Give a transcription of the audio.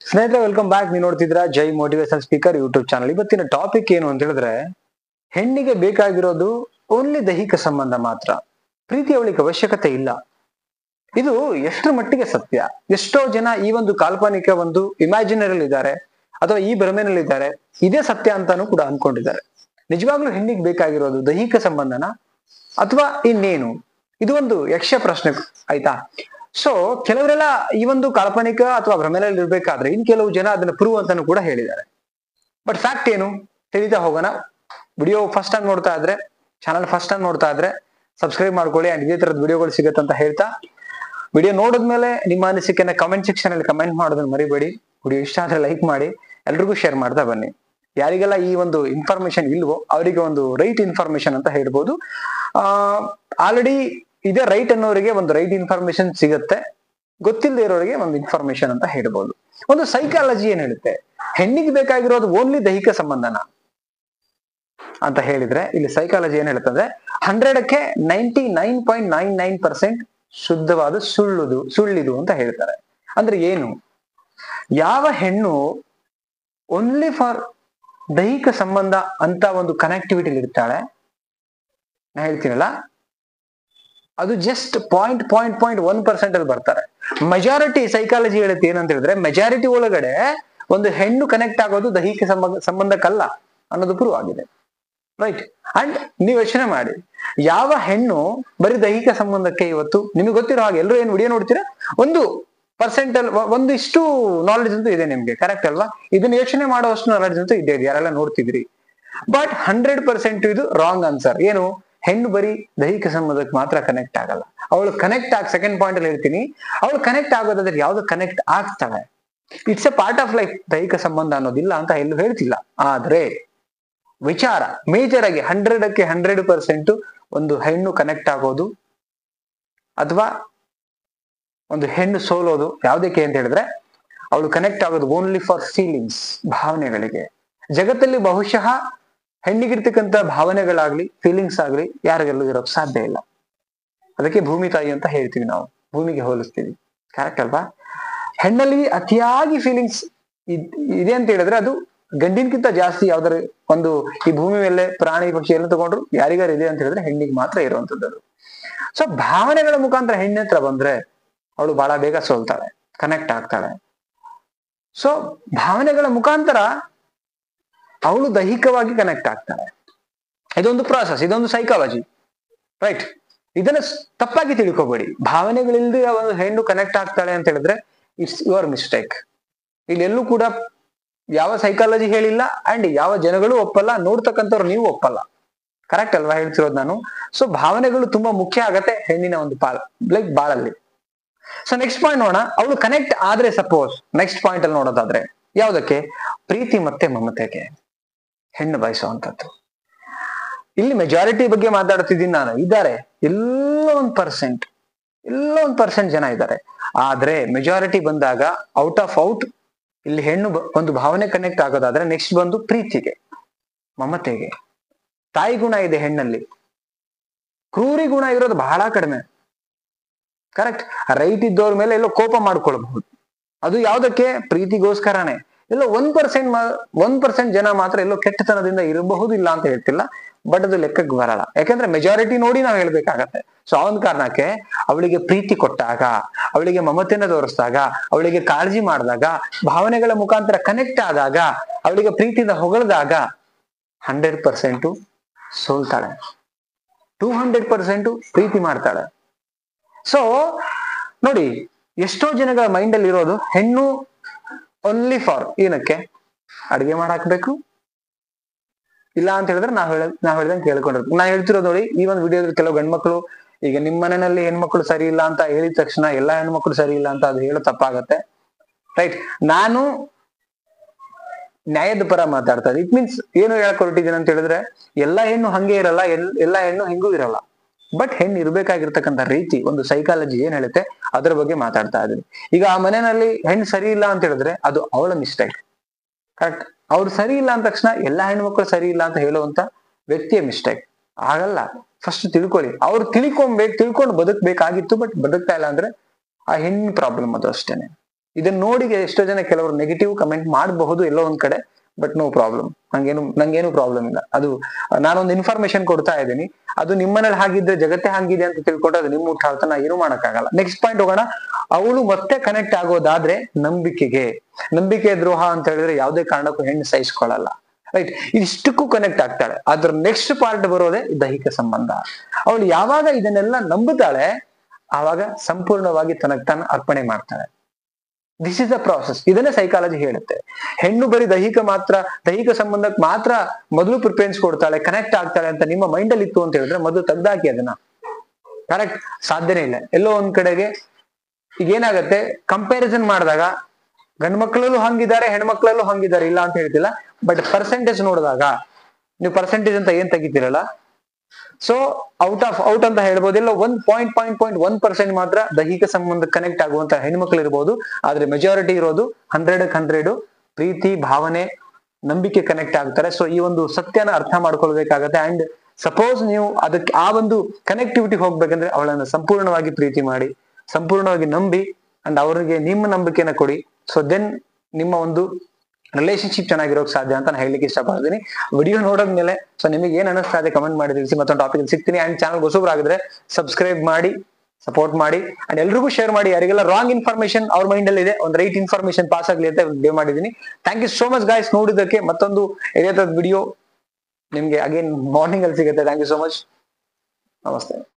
ಸ್ನೇಹಿತರೆ, welcome back. ನೀವು ನೋಡ್ತಿದ್ರ ಜೈ motivation speaker YouTube channel. ಇವತ್ತಿನ ಟಾಪಿಕ್ ಏನು ಅಂತ ಹೇಳಿದ್ರೆ, ಹೆಣ್ಣಿಗೆ ಬೇಕಾಗಿರೋದು ಓನ್ಲಿ ದೈಹಿಕ ಸಂಬಂಧ ಮಾತ್ರ, ಪ್ರೀತಿ ಅವಳಿಗೆ ಅವಶ್ಯಕತೆ ಇಲ್ಲ. ಇದು ಎಷ್ಟರ ಮಟ್ಟಿಗೆ ಸತ್ಯ? ಎಷ್ಟೋ ಜನ ಈ ಒಂದು ಕಾಲ್ಪನಿಕ ಒಂದು ಇಮ್ಯಾಜಿನರಿ ಇದ್ದಾರೆ ಅಥವಾ ಈ ಭ್ರಮೆನಲ್ಲಿ ಇದ್ದಾರೆ. ಇದೇ ಸತ್ಯ ಅಂತಾನು ಕೂಡ ಅನ್ಕೊಂಡಿದ್ದಾರೆ. ನಿಜವಾಗ್ಲೂ ಹೆಣ್ಣಿಗೆ ಬೇಕಾಗಿರೋದು ದೈಹಿಕ ಸಂಬಂಧನ ಅಥವಾ ಇನ್ನೇನು? ಇದು ಒಂದು ಯಕ್ಷ ಪ್ರಶ್ನೆ, ಆಯ್ತಾ? ಸೊ ಕೆಲವರೆಲ್ಲ ಈ ಒಂದು ಕಾಲ್ಪನಿಕ ಅಥವಾ ಭ್ರಮೆನಲ್ಲಿ ಇರ್ಬೇಕಾದ್ರೆ ಇನ್ ಕೆಲವು ಜನ ಅದನ್ನ ಪ್ರೂವ್ ಅಂತಾನು ಕೂಡ ಹೇಳಿದ್ದಾರೆ. ಬಟ್ ಫ್ಯಾಕ್ಟ್ ಏನು ತಿಳಿತಾ ಹೋಗೋಣ. ವಿಡಿಯೋ ಫಸ್ಟ್ ಟೈಮ್ ನೋಡ್ತಾ ಇದ್ರೆ, ಚಾನಲ್ ಫಸ್ಟ್ ಟೈಮ್ ನೋಡ್ತಾ ಇದ್ರೆ ಸಬ್ಸ್ಕ್ರೈಬ್ ಮಾಡ್ಕೊಳ್ಳಿ. ಅಂಡ್ ಇದೇ ತರದ ವಿಡಿಯೋಗಳು ಸಿಗುತ್ತೆ ಅಂತ ಹೇಳ್ತಾ, ವಿಡಿಯೋ ನೋಡಿದ್ಮೇಲೆ ನಿಮ್ಮ ಅನಿಸಿಕೆನ ಕಮೆಂಟ್ ಸೆಕ್ಷನ್ ಅಲ್ಲಿ ಕಮೆಂಟ್ ಮಾಡೋದನ್ನ ಮರಿಬೇಡಿ. ವಿಡಿಯೋ ಇಷ್ಟ ಆದ್ರೆ ಲೈಕ್ ಮಾಡಿ, ಎಲ್ರಿಗೂ ಶೇರ್ ಮಾಡ್ತಾ ಬನ್ನಿ. ಯಾರಿಗೆಲ್ಲ ಈ ಒಂದು ಇನ್ಫಾರ್ಮೇಶನ್ ಇಲ್ವೋ ಅವರಿಗೆ ಒಂದು ರೈಟ್ ಇನ್ಫಾರ್ಮೇಶನ್ ಅಂತ ಹೇಳ್ಬೋದು. ಆಲ್ರೆಡಿ ಇದೇ ರೈಟ್ ಅನ್ನೋರಿಗೆ ಒಂದು ರೈಟ್ ಇನ್ಫಾರ್ಮೇಶನ್ ಸಿಗುತ್ತೆ, ಗೊತ್ತಿಲ್ಲದೆ ಇರೋರಿಗೆ ಒಂದು ಇನ್ಫಾರ್ಮೇಶನ್ ಅಂತ ಹೇಳ್ಬೋದು. ಒಂದು ಸೈಕಾಲಜಿ ಏನ್ ಹೇಳುತ್ತೆ, ಹೆಣ್ಣಿಗೆ ಬೇಕಾಗಿರೋದು ಓನ್ಲಿ ದೈಹಿಕ ಸಂಬಂಧನ ಅಂತ ಹೇಳಿದ್ರೆ, ಇಲ್ಲಿ ಸೈಕಾಲಜಿ ಏನ್ ಹೇಳುತ್ತಂದ್ರೆ 100ಕ್ಕೆ 99.99% ಶುದ್ಧವಾದ ಸುಳ್ಳಿದು ಅಂತ ಹೇಳ್ತಾರೆ. ಅಂದ್ರೆ ಏನು? ಯಾವ ಹೆಣ್ಣು ಓನ್ಲಿ ಫಾರ್ ದೈಹಿಕ ಸಂಬಂಧ ಅಂತ ಒಂದು ಕನೆಕ್ಟಿವಿಟಿ ಇರ್ತಾಳೆ, ನಾ ಹೇಳ್ತೀನಲ್ಲ, ಅದು ಜಸ್ಟ್ 0.1% ಅಲ್ಲಿ ಬರ್ತಾರೆ. ಮೆಜಾರಿಟಿ ಸೈಕಾಲಜಿ ಹೇಳುತ್ತೆ ಏನಂತ ಹೇಳಿದ್ರೆ, ಮೆಜಾರಿಟಿ ಒಳಗಡೆ ಒಂದು ಹೆಣ್ಣು ಕನೆಕ್ಟ್ ಆಗೋದು ದೈಹಿಕ ಸಂಬಂಧಕ್ಕಲ್ಲ ಅನ್ನೋದು ಪ್ರೂವ್ ಆಗಿದೆ. ರೈಟ್? ಅಂಡ್ ನೀವು ಯೋಚನೆ ಮಾಡಿ, ಯಾವ ಹೆಣ್ಣು ಬರೀ ದೈಹಿಕ ಸಂಬಂಧಕ್ಕೆ ಇವತ್ತು ನಿಮಗೆ ಗೊತ್ತಿರೋ ಹಾಗೆ, ಎಲ್ಲರೂ ಏನು ವಿಡಿಯೋ ನೋಡ್ತೀರಾ, ಒಂದು ಪರ್ಸೆಂಟ್ ಅಲ್ಲಿ ಒಂದಿಷ್ಟು ನಾಲೆಡ್ಜ್ ಅಂತೂ ಇದೆ ನಿಮ್ಗೆ, ಕರೆಕ್ಟ್ ಅಲ್ವಾ? ಇದನ್ನ ಯೋಚನೆ ಮಾಡೋಷ್ಟು ನಾಲೆಡ್ಜ್ ಅಂತೂ ಇದೆ, ಯಾರೆಲ್ಲ ನೋಡ್ತಿದ್ರಿ. ಬಟ್ 100% ಇದು ರಾಂಗ್ ಆನ್ಸರ್. ಏನು? ಹೆಣ್ಣು ಬರೀ ದೈಹಿಕ ಸಂಬಂಧಕ್ಕೆ ಮಾತ್ರ ಕನೆಕ್ಟ್ ಆಗಲ್ಲ. ಅವಳು ಕನೆಕ್ಟ್ ಸೆಕೆಂಡ್ ಪಾಯಿಂಟ್ ಅಲ್ಲಿ ಹೇಳ್ತೀನಿ, ಅವಳು ಕನೆಕ್ಟ್ ಆಗೋದಾದ್ರೆ ಯಾವ್ದು ಕನೆಕ್ಟ್ ಆಗ್ತಾಳೆ. It's a part of life. ದೈಹಿಕ ಸಂಬಂಧ ಅನ್ನೋದಿಲ್ಲ ಅಂತ ಎಲ್ಲೂ ಹೇಳ್ತಿಲ್ಲ. ಆದ್ರೆ ವಿಚಾರ ಮೇಜರ್ ಆಗಿ 100ಕ್ಕೆ 100% ಒಂದು ಹೆಣ್ಣು ಕನೆಕ್ಟ್ ಆಗೋದು ಅಥವಾ ಒಂದು ಹೆಣ್ಣು ಸೋಲೋದು ಯಾವ್ದಕ್ಕೆ ಅಂತ ಹೇಳಿದ್ರೆ, ಅವಳು ಕನೆಕ್ಟ್ ಆಗೋದು ಓನ್ಲಿ ಫಾರ್ ಫೀಲಿಂಗ್ಸ್, ಭಾವನೆಗಳಿಗೆ. ಜಗತ್ತಲ್ಲಿ ಬಹುಶಃ ಹೆಣ್ಣಿಗಿರ್ತಕ್ಕಂಥ ಭಾವನೆಗಳಾಗ್ಲಿ ಫೀಲಿಂಗ್ಸ್ ಆಗ್ಲಿ ಯಾರಿಗೆಲ್ಲೂ ಇರೋಕ್ ಸಾಧ್ಯ ಇಲ್ಲ. ಅದಕ್ಕೆ ಭೂಮಿ ತಾಯಿ ಅಂತ ಹೇಳ್ತೀವಿ ನಾವು, ಭೂಮಿಗೆ ಹೋಲಿಸ್ತೀವಿ, ಕರೆಕ್ಟ್ ಅಲ್ವಾ? ಹೆಣ್ಣಲ್ಲಿ ಅತಿಯಾಗಿ ಫೀಲಿಂಗ್ಸ್ ಇದೆ ಅಂತ ಹೇಳಿದ್ರೆ ಅದು ಗಂಡಿನ್ಕಿಂತ ಜಾಸ್ತಿ ಯಾವ್ದಾರ ಒಂದು ಈ ಭೂಮಿ ಮೇಲೆ ಪ್ರಾಣಿ ಪಕ್ಷಿ ಎಲ್ಲ ತಗೊಂಡ್ರು ಯಾರಿಗಾರು ಇದೆ ಅಂತ ಹೇಳಿದ್ರೆ ಹೆಣ್ಣಿಗೆ ಮಾತ್ರ ಇರುವಂತದ್ದು. ಸೊ ಭಾವನೆಗಳ ಮುಖಾಂತರ ಹೆಣ್ಣ ಹತ್ರ ಬಂದ್ರೆ ಅವಳು ಬಹಳ ಬೇಗ ಸೋಲ್ತಾಳೆ, ಕನೆಕ್ಟ್ ಆಗ್ತಾಳೆ. ಸೊ ಭಾವನೆಗಳ ಮುಖಾಂತರ ಅವಳು ದೈಹಿಕವಾಗಿ ಕನೆಕ್ಟ್ ಆಗ್ತಾಳೆ. ಇದೊಂದು ಪ್ರಾಸೆಸ್, ಇದೊಂದು ಸೈಕಾಲಜಿ. ರೈಟ್? ಇದನ್ನ ತಪ್ಪಾಗಿ ತಿಳ್ಕೊಬೇಡಿ. ಭಾವನೆಗಳಿಲ್ದೆ ಒಂದು ಹೆಣ್ಣು ಕನೆಕ್ಟ್ ಆಗ್ತಾಳೆ ಅಂತ ಹೇಳಿದ್ರೆ ಇಟ್ಸ್ ಯುವರ್ ಮಿಸ್ಟೇಕ್. ಇಲ್ಲೆಲ್ಲೂ ಕೂಡ ಯಾವ ಸೈಕಾಲಜಿ ಹೇಳಿಲ್ಲ ಅಂಡ್ ಯಾವ ಜನಗಳು ಒಪ್ಪಲ್ಲ, ನೋಡ್ತಕ್ಕಂಥವ್ರು ನೀವು ಒಪ್ಪಲ್ಲ, ಕರೆಕ್ಟ್ ಅಲ್ವಾ ಹೇಳ್ತಿರೋದು ನಾನು? ಸೊ ಭಾವನೆಗಳು ತುಂಬಾ ಮುಖ್ಯ ಆಗತ್ತೆ ಹೆಣ್ಣಿನ ಒಂದು ಬಾಳಲ್ಲಿ. ಸೊ ನೆಕ್ಸ್ಟ್ ಪಾಯಿಂಟ್ ನೋಡೋಣ. ಅವಳು ಕನೆಕ್ಟ್ ಆದ್ರೆ, ಸಪೋಸ್ ನೆಕ್ಸ್ಟ್ ಪಾಯಿಂಟ್ ಅಲ್ಲಿ ನೋಡೋದಾದ್ರೆ ಯಾವ್ದಕ್ಕೆ? ಪ್ರೀತಿ ಮತ್ತೆ ಮಮತೆಗೆ ಹೆಣ್ಣು ಬಯಸುವಂತದ್ದು. ಇಲ್ಲಿ ಮೆಜಾರಿಟಿ ಬಗ್ಗೆ ಮಾತಾಡ್ತಿದ್ದೀನಿ ನಾನು. ಇದ್ದಾರೆ ಎಲ್ಲೋ ಒಂದು ಪರ್ಸೆಂಟ್ ಜನ ಇದ್ದಾರೆ. ಆದ್ರೆ ಮೆಜಾರಿಟಿ ಬಂದಾಗ ಔಟ್ ಆಫ್ ಔಟ್ ಇಲ್ಲಿ ಹೆಣ್ಣು ಒಂದು ಭಾವನೆ ಕನೆಕ್ಟ್ ಆಗೋದಾದ್ರೆ ನೆಕ್ಸ್ಟ್ ಬಂದು ಪ್ರೀತಿಗೆ, ಮಮತೆಗೆ. ತಾಯಿ ಗುಣ ಇದೆ ಹೆಣ್ಣಲ್ಲಿ, ಕ್ರೂರಿ ಗುಣ ಇರೋದು ಬಹಳ ಕಡಿಮೆ. ಕರೆಕ್ಟ್? ರೈಟ್ ಇದ್ದವ್ರ ಮೇಲೆ ಎಲ್ಲೋ ಕೋಪ ಮಾಡ್ಕೊಳ್ಬಹುದು. ಅದು ಯಾವ್ದಕ್ಕೆ? ಪ್ರೀತಿಗೋಸ್ಕರನೇ. ಎಲ್ಲೋ 1% ಜನ ಮಾತ್ರ ಎಲ್ಲೋ ಕೆಟ್ಟತನದಿಂದ ಇರಬಹುದು, ಇಲ್ಲ ಅಂತ ಹೇಳ್ತಿಲ್ಲ, ಬಟ್ ಅದು ಲೆಕ್ಕಕ್ಕೆ ಬರಲ್ಲ. ಯಾಕಂದ್ರೆ ಮೆಜಾರಿಟಿ ನೋಡಿ ನಾವು ಹೇಳ್ಬೇಕಾಗತ್ತೆ. ಸೊ ಆ ಒಂದು ಕಾರಣಕ್ಕೆ ಅವಳಿಗೆ ಪ್ರೀತಿ ಕೊಟ್ಟಾಗ, ಅವಳಿಗೆ ಮಮತೆನ ತೋರಿಸಿದಾಗ, ಅವಳಿಗೆ ಕಾಳಜಿ ಮಾಡಿದಾಗ, ಭಾವನೆಗಳ ಮುಖಾಂತರ ಕನೆಕ್ಟ್ ಆದಾಗ, ಅವಳಿಗೆ ಪ್ರೀತಿಯಿಂದ ಹೊಗಳಿದಾಗ 100% ಸೋಲ್ತಾಳೆ, 200% ಪ್ರೀತಿ ಮಾಡ್ತಾಳೆ. ಸೊ ನೋಡಿ, ಎಷ್ಟೋ ಜನಗಳ ಮೈಂಡ್ ಅಲ್ಲಿ ಇರೋದು ಹೆಣ್ಣು ಓನ್ಲಿ ಫಾರ್ ಏನಕ್ಕೆ? ಅಡಿಗೆ ಮಾಡಾಕ್ಬೇಕು, ಇಲ್ಲ ಅಂತ ಹೇಳಿದ್ರೆ ನಾವ್ ಹೇಳ್ದಂಗೆ ಕೇಳ್ಕೊಂಡಿರ್ಬೇಕು. ನಾ ಹೇಳ್ತಿರೋದು ನೋಡಿ, ಈ ಒಂದು ವಿಡಿಯೋದಲ್ಲಿ ಕೆಲವು ಗಂಡ್ಮಕ್ಳು, ಈಗ ನಿಮ್ಮ ಮನೆಯಲ್ಲಿ ಹೆಣ್ಮಕ್ಳು ಸರಿ ಇಲ್ಲ ಅಂತ ಹೇಳಿದ ತಕ್ಷಣ ಎಲ್ಲಾ ಹೆಣ್ಮಕ್ಳು ಸರಿ ಇಲ್ಲ ಅಂತ ಅದು ಹೇಳೋ ತಪ್ಪಾಗತ್ತೆ. ರೈಟ್? ನಾನು ನ್ಯಾಯದ ಪರ ಮಾತಾಡ್ತಾ ಇದ್ದೀನಿ. ಇಟ್ ಮೀನ್ಸ್ ಏನು ಹೇಳಕ್ ಹೊರಟಿದ್ದೀನಿ ಅಂತ ಹೇಳಿದ್ರೆ, ಎಲ್ಲಾ ಹೆಣ್ಣು ಹಂಗೆ ಇರಲ್ಲ, ಎಲ್ಲಾ ಹೆಣ್ಣು ಹಿಂಗೂ ಇರಲ್ಲ. ಬಟ್ ಹೆಣ್ಣು ಇರ್ಬೇಕಾಗಿರ್ತಕ್ಕಂಥ ರೀತಿ, ಒಂದು ಸೈಕಾಲಜಿ ಏನ್ ಹೇಳುತ್ತೆ ಅದ್ರ ಬಗ್ಗೆ ಮಾತಾಡ್ತಾ ಇದ್ದೀನಿ. ಈಗ ಆ ಮನೆಯಲ್ಲಿ ಹೆಣ್ಣು ಸರಿ ಇಲ್ಲ ಅಂತ ಹೇಳಿದ್ರೆ ಅದು ಅವಳ ಮಿಸ್ಟೇಕ್, ಕರೆಕ್ಟ್? ಅವ್ರು ಸರಿ ಇಲ್ಲ ಅಂದ ತಕ್ಷಣ ಎಲ್ಲಾ ಹೆಣ್ಮಕ್ಳು ಸರಿ ಇಲ್ಲ ಅಂತ ಹೇಳುವಂತ ವ್ಯಕ್ತಿಯ ಮಿಸ್ಟೇಕ್ ಆಗಲ್ಲ. ಫಸ್ಟ್ ತಿಳ್ಕೊಳ್ಳಿ. ಅವ್ರು ತಿಳ್ಕೊಂಡು ಬದುಕ್ಬೇಕಾಗಿತ್ತು, ಬಟ್ ಬದುಕ್ತಾ ಇಲ್ಲ ಅಂದ್ರೆ ಆ ಹೆಣ್ಣಿನ ಪ್ರಾಬ್ಲಮ್ ಅದು ಅಷ್ಟೇನೆ. ಇದನ್ನ ನೋಡಿ ಎಷ್ಟೋ ಜನ ಕೆಲವರು ನೆಗೆಟಿವ್ ಕಮೆಂಟ್ ಮಾಡಬಹುದು ಎಲ್ಲೋ ಒಂದ್ ಕಡೆ, ಬಟ್ ನೋ ಪ್ರಾಬ್ಲಮ್. ನಂಗೇನು ಪ್ರಾಬ್ಲಮ್ ಇಲ್ಲ. ಅದು ನಾನೊಂದು ಇನ್ಫಾರ್ಮೇಶನ್ ಕೊಡ್ತಾ ಇದ್ದೀನಿ, ಅದು ನಿಮ್ಮನೇಲಿ ಹಾಗಿದ್ರೆ ಜಗತ್ತೇ ಹಂಗಿದೆ ಅಂತ ತಿಳ್ಕೊಂಡ್ರೆ ಅದು ನಿಮ್ಮ ಮುಟ್ಟಾಳ್ತನ, ಏನು ಮಾಡಕ್ಕಾಗಲ್ಲ. ನೆಕ್ಸ್ಟ್ ಪಾಯಿಂಟ್ ಹೋಗೋಣ. ಅವಳು ಮತ್ತೆ ಕನೆಕ್ಟ್ ಆಗೋದಾದ್ರೆ ನಂಬಿಕೆ ದ್ರೋಹ ಅಂತ ಹೇಳಿದ್ರೆ ಯಾವುದೇ ಕಾರಣಕ್ಕೂ ಹೆಣ್ಣು ಸಹಿಸ್ಕೊಳ್ಳಲ್ಲ. ರೈಟ್, ಇದಿಷ್ಟಕ್ಕೂ ಕನೆಕ್ಟ್ ಆಗ್ತಾಳೆ. ಅದ್ರ ನೆಕ್ಸ್ಟ್ ಪಾರ್ಟ್ ಬರೋದೇ ದೈಹಿಕ ಸಂಬಂಧ. ಅವಳು ಯಾವಾಗ ಇದನ್ನೆಲ್ಲ ನಂಬುತ್ತಾಳೆ ಆವಾಗ ಸಂಪೂರ್ಣವಾಗಿ ತನಗೆ ತಾನು ಅರ್ಪಣೆ ಮಾಡ್ತಾಳೆ. This is the process. ಇದನ್ನೇ ಸೈಕಾಲಜಿ ಹೇಳುತ್ತೆ. ಹೆಣ್ಣು ಬರೀ ದೈಹಿಕ ಸಂಬಂಧಕ್ಕೆ ಮಾತ್ರ ಮೊದಲು ಪ್ರಿಫರೆನ್ಸ್ ಕೊಡ್ತಾಳೆ, ಕನೆಕ್ಟ್ ಆಗ್ತಾಳೆ ಅಂತ ನಿಮ್ಮ ಮೈಂಡ್ ಅಲ್ಲಿ ಇತ್ತು ಅಂತ ಹೇಳಿದ್ರೆ ಮೊದಲು ತೆಗ್ದಾಕಿ ಅದನ್ನ. ಕರೆಕ್ಟ್, ಸಾಧ್ಯನೇ ಇಲ್ಲ. ಎಲ್ಲೋ ಒಂದ್ ಕಡೆಗೆ ಈಗ ಏನಾಗತ್ತೆ, ಕಂಪ್ಯಾರಿಸನ್ ಮಾಡಿದಾಗ ಗಂಡು ಮಕ್ಕಳಲ್ಲೂ ಹಂಗಿದ್ದಾರೆ, ಹೆಣ್ಮಕ್ಳಲ್ಲೂ ಹಂಗಿದ್ದಾರೆ, ಇಲ್ಲ ಅಂತ ಹೇಳ್ತಿಲ್ಲ. ಬಟ್ ಪರ್ಸೆಂಟೇಜ್ ನೋಡಿದಾಗ, ನೀವು ಪರ್ಸೆಂಟೇಜ್ ಅಂತ ಏನ್ ತೆಗಿತೀರಲ್ಲ, ಸೊ ಔಟ್ ಅಂತ ಹೇಳ್ಬೋದು. ಇಲ್ಲ 1.1% ಮಾತ್ರ ದೈಹಿಕ ಸಂಬಂಧ ಕನೆಕ್ಟ್ ಆಗುವಂತ ಹೆಣ್ಮಕ್ಳು ಇರ್ಬೋದು. ಆದ್ರೆ ಮೆಜಾರಿಟಿ ಇರೋದು 100 ಪ್ರೀತಿ, ಭಾವನೆ, ನಂಬಿಕೆ ಕನೆಕ್ಟ್ ಆಗ್ತಾರೆ. ಸೊ ಈ ಒಂದು ಸತ್ಯನ ಅರ್ಥ ಮಾಡ್ಕೊಳ್ಬೇಕಾಗತ್ತೆ. ಅಂಡ್ ಸಪೋಸ್ ನೀವು ಅದಕ್ಕೆ ಆ ಒಂದು ಕನೆಕ್ಟಿವಿಟಿ ಹೋಗ್ಬೇಕಂದ್ರೆ ಅವಳನ್ನ ಸಂಪೂರ್ಣವಾಗಿ ಪ್ರೀತಿ ಮಾಡಿ, ಸಂಪೂರ್ಣವಾಗಿ ನಂಬಿ, ಅಂಡ್ ಅವ್ರಿಗೆ ನಿಮ್ಮ ನಂಬಿಕೆನ ಕೊಡಿ. ಸೊ ದೆನ್ ನಿಮ್ಮ ಒಂದು ರಿಲೇಶನ್ಶಿಪ್ ಚೆನ್ನಾಗಿರೋಕ್ ಸಾಧ್ಯ ಅಂತ ನಾನು ಹೇಳಲಿಕ್ಕೆ ಇಷ್ಟಪಡ್ತೀನಿ. ವಿಡಿಯೋ ನೋಡೋದ್ಮೇಲೆ ಸೊ ನಿಮಗೆ ಏನ್ ಅನಿಸ್ತಾ ಇದೆ ಕಮೆಂಟ್ ಮಾಡಿ ತಿಳಿಸಿ. ಮತ್ತೊಂದು ಟಾಪಿಕ್ ಸಿಗ್ತೀನಿ. ಅಂಡ್ ಚಾನಲ್ ಹೊಸಬರಾಗಿದ್ರೆ ಸಬ್ಸ್ಕ್ರೈಬ್ ಮಾಡಿ, ಸಪೋರ್ಟ್ ಮಾಡಿ, ಅಂಡ್ ಎಲ್ರಿಗೂ ಶೇರ್ ಮಾಡಿ. ಯಾರಿಗೆಲ್ಲ ರಾಂಗ್ ಇನ್ಫಾರ್ಮೇಶನ್ ಅವ್ರ ಮೈಂಡ್ ಅಲ್ಲಿ ಇದೆ, ಒಂದು ರೈಟ್ ಇನ್ಫಾರ್ಮೇಶನ್ ಪಾಸ್ ಆಗ್ಲಿ ಅಂತ ವಿಡಿಯೋ ಮಾಡಿದೀನಿ. Thank you so much guys ನೋಡಿದ್ದಕ್ಕೆ. ಮತ್ತೊಂದು ವಿಡಿಯೋ ನಿಮ್ಗೆ ಅಗೇನ್ ಮಾರ್ನಿಂಗ್ ಅಲ್ಲಿ ಸಿಗುತ್ತೆ. Thank you so much. ನಮಸ್ತೆ.